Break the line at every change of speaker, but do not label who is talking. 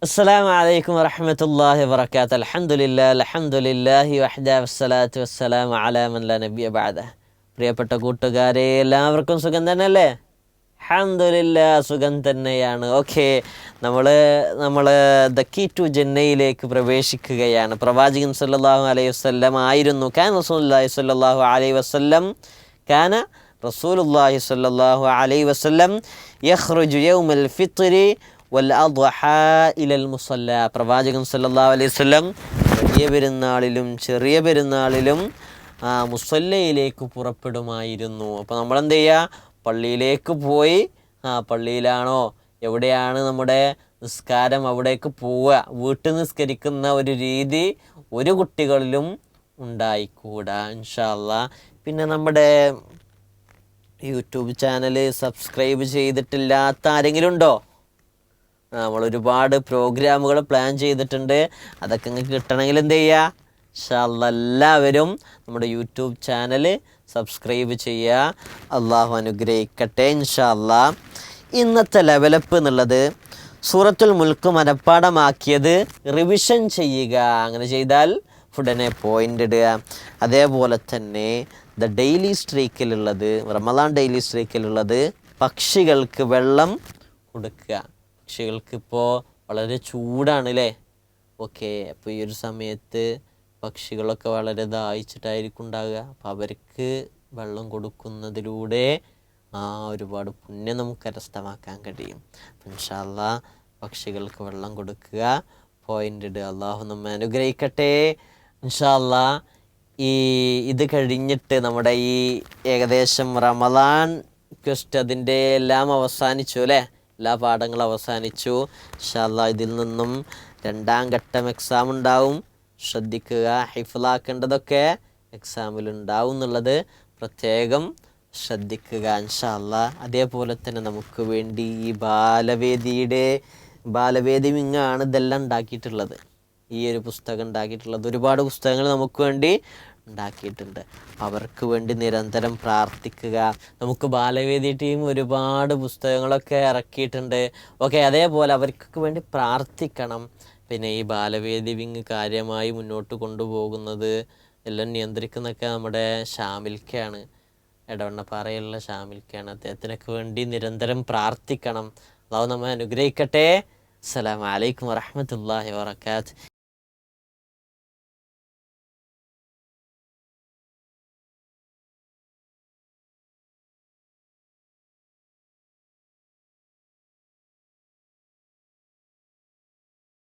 അസ്സലാമു അലൈക്കും വറഹ്മത്തുള്ളാഹി വബറകാതുഹു. അൽഹംദുലില്ലാഹി വഹ്ദ വസ്സലാത്തു വസ്സലാമു അലാ മൻ ലാ നബിയ ബഅദ. പ്രിയപ്പെട്ട കൂട്ടുകാരെ, എല്ലാവർക്കും സുഖം തന്നെയല്ലേ? അൽഹംദുലില്ലാഹ്, സുഖം തന്നെയാണ്. ഓക്കെ, നമ്മൾ ദ കീ ടു ജന്നയിലേക്ക് പ്രവേശിക്കുകയാണ്. പ്രവാചകൻ സല്ലല്ലാഹു അലൈഹി വസല്ലം ആയിരുന്നു കാന റസൂലുള്ളാഹി സ്വല്ലല്ലാഹു അലൈഹി വസല്ലം യഖ്റുജു യൗമൽ ഫിത്രി വൽ അദ്ഹാ ഇലൽ മുസല്ല. പ്രവാചകൻ സല്ലല്ലാഹു അലൈഹി വസല്ലം വലിയ പെരുന്നാളിലും ചെറിയ പെരുന്നാളിലും മുസല്ലയിലേക്ക് പുറപ്പെടുമായിരുന്നു. അപ്പോൾ നമ്മളെന്ത് ചെയ്യുക? പള്ളിയിലേക്ക് പോയി പള്ളിയിലാണോ എവിടെയാണ് നമ്മുടെ നിസ്കാരം, അവിടേക്ക് പോവുക. വീട്ടിൽ നിസ്കരിക്കുന്ന ഒരു രീതി ഒരു കുട്ടികളിലും ഉണ്ടായിക്കൂടാ ഇൻഷാ അല്ലാഹ്. പിന്നെ നമ്മുടെ യൂട്യൂബ് ചാനൽ സബ്സ്ക്രൈബ് ചെയ്തിട്ടില്ലാത്ത ആരെങ്കിലും ഉണ്ടോ? നമ്മൾ ഒരുപാട് പ്രോഗ്രാമുകൾ പ്ലാൻ ചെയ്തിട്ടുണ്ട്. അതൊക്കെ നിങ്ങൾക്ക് കിട്ടണമെങ്കിൽ എന്ത് ചെയ്യുക? ഇൻഷാ അല്ലാഹ് എല്ലാവരും നമ്മുടെ യൂട്യൂബ് ചാനൽ സബ്സ്ക്രൈബ് ചെയ്യുക. അള്ളാഹു അനുഗ്രഹിക്കട്ടെ ഇൻഷാ അല്ലാഹ്. ഇന്നത്തെ ലെവലപ്പ് എന്നുള്ളത് സൂറത്തുൽ മുൽക്ക് മനഃപ്പാഠമാക്കിയത് റിവിഷൻ ചെയ്യുക. അങ്ങനെ ചെയ്താൽ ഉടനെ പോയിൻ്റ് ഇടുക. അതേപോലെ തന്നെ ദ ഡെയിലി സ്ട്രീക്കിലുള്ളത്, റമദാൻ ഡെയിലി സ്ട്രീക്കിലുള്ളത് പക്ഷികൾക്ക് വെള്ളം കൊടുക്കുക. പക്ഷികൾക്കിപ്പോൾ വളരെ ചൂടാണ് അല്ലേ? ഓക്കെ, അപ്പോൾ ഈ ഒരു സമയത്ത് പക്ഷികളൊക്കെ വളരെ ദാഹിച്ചിട്ടായിരിക്കും ഉണ്ടാകുക. അപ്പോൾ അവർക്ക് വെള്ളം കൊടുക്കുന്നതിലൂടെ ഒരുപാട് പുണ്യം നമുക്ക് കരസ്ഥമാക്കാൻ കഴിയും. ഇൻഷാ അല്ലാഹ് പക്ഷികൾക്ക് വെള്ളം കൊടുക്കുക, പോയിൻ്റ് ഇടുക. അള്ളാഹു നമ്മെ അനുഗ്രഹിക്കട്ടെ ഇൻഷാ അല്ലാഹ്. ഇത് കഴിഞ്ഞിട്ട് നമ്മുടെ ഈ ഏകദേശം റമദാൻ ക്വസ്റ്റ് അതിൻ്റെ എല്ലാം അവസാനിച്ചു അല്ലേ? എല്ലാ പാഠങ്ങളും അവസാനിച്ചു ഇൻഷാ അല്ലാഹ്. ഇതിൽ നിന്നും 2ാം ഘട്ടം എക്സാം ഉണ്ടാവും. ശ്രദ്ധിക്കുക, ഹിഫ്ളാക്കേണ്ടതൊക്കെ എക്സാമിലുണ്ടാവും എന്നുള്ളത് പ്രത്യേകം ശ്രദ്ധിക്കുക ഇൻഷാ അല്ലാഹ്. അതേപോലെ തന്നെ നമുക്ക് വേണ്ടി ഈ ബാലവേദി വിങ്ങാണ് ഇതെല്ലാം ഉണ്ടാക്കിയിട്ടുള്ളത്. ഈ ഒരു പുസ്തകം ഉണ്ടാക്കിയിട്ടുള്ളത്. ഒരുപാട് പുസ്തകങ്ങൾ നമുക്ക് വേണ്ടി ഉണ്ടാക്കിയിട്ടുണ്ട്. അവർക്ക് വേണ്ടി നിരന്തരം പ്രാർത്ഥിക്കുക. നമുക്ക് ബാലവേദി ടീം ഒരുപാട് പുസ്തകങ്ങളൊക്കെ ഇറക്കിയിട്ടുണ്ട്. ഓക്കെ, അതേപോലെ അവർക്ക് വേണ്ടി പ്രാർത്ഥിക്കണം. പിന്നെ ഈ ബാലവേദി വിങ് കാര്യമായി മുന്നോട്ട് കൊണ്ടുപോകുന്നത് എല്ലാം നിയന്ത്രിക്കുന്നതൊക്കെ നമ്മുടെ ഷാമിൽക്കയാണ്, എടവണ്ണപ്പാറയിലുള്ള ഷാമിൽക്കയാണ്. അദ്ദേഹത്തിനൊക്കെ വേണ്ടി നിരന്തരം പ്രാർത്ഥിക്കണം. അല്ലാഹു നമ്മെ അനുഗ്രഹിക്കട്ടെ. അസ്സലാമു അലൈക്കും വറഹ്മത്തുള്ളാഹി വബറകാതുഹു.